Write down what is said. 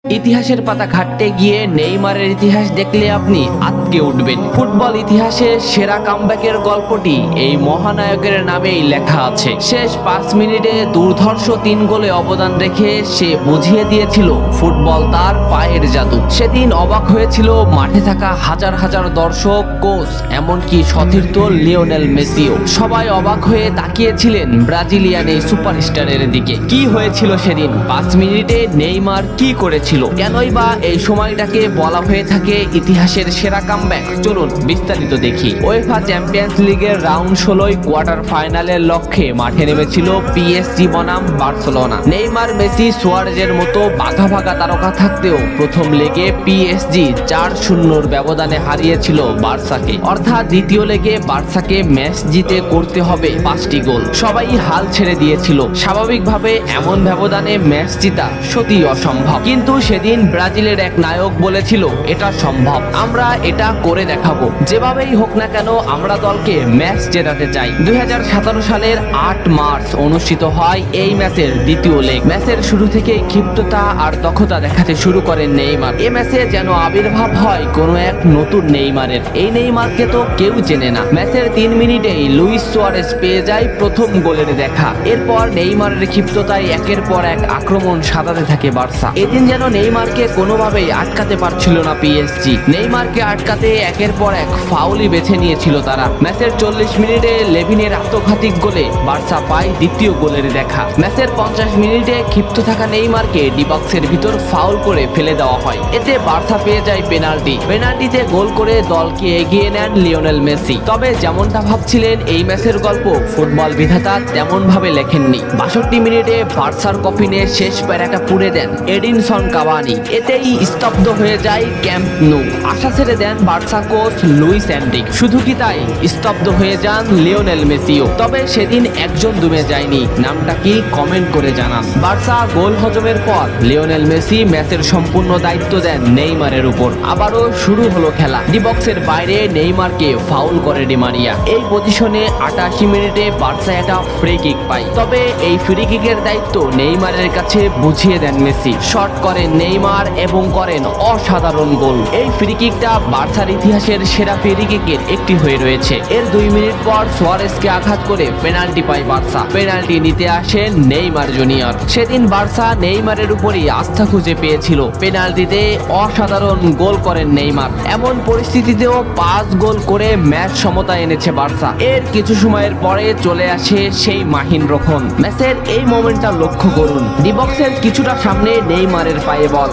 ইতিহাসের পাতা ঘাটতে গিয়ে নেইমারের ইতিহাস দেখলে আপনি আঁতকে উঠবেন। ফুটবল ইতিহাসে সেরা কামব্যাকের গল্পটি এই মহানায়কের নামেই লেখা আছে। শেষ 5 মিনিটে দুর্ধর্ষ 3 গোলে অবদান রেখে সে বুঝিয়ে দিয়েছিল ফুটবল তার পায়ের জাদু। সেদিন অবাক হয়েছিল মাঠে থাকা হাজার হাজার দর্শক, কোচ, এমনকি সতীর্থ লিওনেল মেসিও। সবাই অবাক হয়ে তাকিয়েছিলেন ব্রাজিলিয়ান এই সুপারস্টারের দিকে। কি হয়েছিল সেদিন? 5 মিনিটে নেইমার কি করেছিল? কেনই বা এই সময়টাকে বলা হয়ে থাকে ইতিহাসের সেরা কামব্যাক? চলুন বিস্তারিত দেখি। উয়েফা চ্যাম্পিয়ন্স লিগের রাউন্ড 16 কোয়ার্টার ফাইনালের লক্ষ্যে মাঠে নেমেছিল পিএসজি বনাম বার্সেলোনা। নেইমার, মেসি, সুয়ারেজের মতো বাঘা বাঘা তারকা থাকতেও প্রথম লেগে পিএসজি 4-0 ব্যবধানে হারিয়েছিল বার্সাকে। অর্থাৎ দ্বিতীয় লেগে বার্সাকে ম্যাচ জিতে করতে হবে 5টি গোল। সবাই হাল ছেড়ে দিয়েছিল। স্বাভাবিকভাবে এমন ব্যবধানে ম্যাচ জিতা সত্যি অসম্ভব, কিন্তু সেদিন ব্রাজিলের এক নায়ক বলেছিল এটা সম্ভব, আমরা এটা করে দেখাবো। যেভাবেই হোক না কেন আমরা দলকে ম্যাচ জেতাতে চাই। 2017 সালের 8 মার্চ অনুষ্ঠিত হয় এই ম্যাচের দ্বিতীয় লেগ। ম্যাচের শুরু থেকে ক্ষিপ্ততা আর দক্ষতা দেখাতে শুরু করেন নেইমার। এই ম্যাচে যেন আবির্ভাব হয় কোনো এক নতুন নেইমারের। এই নেইমারকে তো কেউ চেনে না। ম্যাচের 3 মিনিটেই লুইস সুয়ারেজ পেয়ে যায় প্রথম গোলের দেখা। এরপর নেইমারের ক্ষিপ্ততায় একের পর এক আক্রমণ সাজাতে থাকে বার্সা। এদিন যেন নেইমারকে কোনোভাবেই আটকাতে পারছিল না পিএসজি। নেইমারকে আটকাতে একের পর এক ফাউলই বেছে নিয়েছিল তারা। ম্যাচের 40 মিনিটে লেভিনের আত্মঘাতী গোলে বার্সা পায় দ্বিতীয় গোলের দেখা। ম্যাচের 50 মিনিটে ক্ষিপ্ত থাকা নেইমারকে ডি বক্সের ভিতর ফাউল করে ফেলে দেওয়া হয়। এতে বার্সা পেয়ে যায় পেনাল্টিতে গোল করে দলকে এগিয়ে নেন লিওনেল মেসি। তবে যেমনটা ভাবছিলেন এই ম্যাচের গল্প ফুটবল বিধাতা তেমন ভাবে লেখেননি। 62 মিনিটে বার্সার কফিনে শেষ প্যারাটা পুড়ে দেন এডিনসন কাভানি। এতেই স্তব্ধ হয়ে যায় ক্যাম্প নু। আশা ছেড়ে দেন বার্সা কোচ লুইস এনরিক। শুধু কি তাই, স্তব্ধ হয়ে যান লিওনেল মেসিও। তবে সেদিন একজন দমে যায়নি। নামটা কি কমেন্ট করে জানান। বার্সা গোল হজমের পর লিওনেল মেসি ম্যাচের সম্পূর্ণ দায়িত্ব দেন নেইমারের উপর। আবারও শুরু হলো খেলা। ডি বক্সের বাইরে নেইমারকে ফাউল করে ডি মারিয়া। এই পজিশনে 88 মিনিটে বার্সা একটা ফ্রি কিক পায়। তবে এই ফ্রি কিকের দায়িত্ব নেইমারের কাছে বুঝিয়ে দেন মেসি। শট করেন নেইমার এবং করেন অসাধারণ গোল। এই ফ্রি কিকটা বার্সার ইতিহাসের সেরা ফ্রি কিকের একটি হয়ে রয়েছে। এর 2 মিনিট পর সুয়ারেজকে আঘাত করে পেনাল্টি পায় বার্সা। পেনাল্টি নিতে আসেন নেইমার জুনিয়র। সেদিন বার্সা নেইমারের উপরই আস্থা খুঁজে পেয়েছিল। পেনাল্টিতে অসাধারণ গোল করেন নেইমার। এমন পরিস্থিতিতেও 5 গোল করে ম্যাচ সমতা এনেছে বার্সা। এর কিছু সময়ের পরে চলে আসে সেই মাহিন রক্ষণ। ম্যাচের এই মোমেন্টটা লক্ষ্য করুন। ডি বক্সের কিছুটা সামনে নেইমারের পায়ে বল।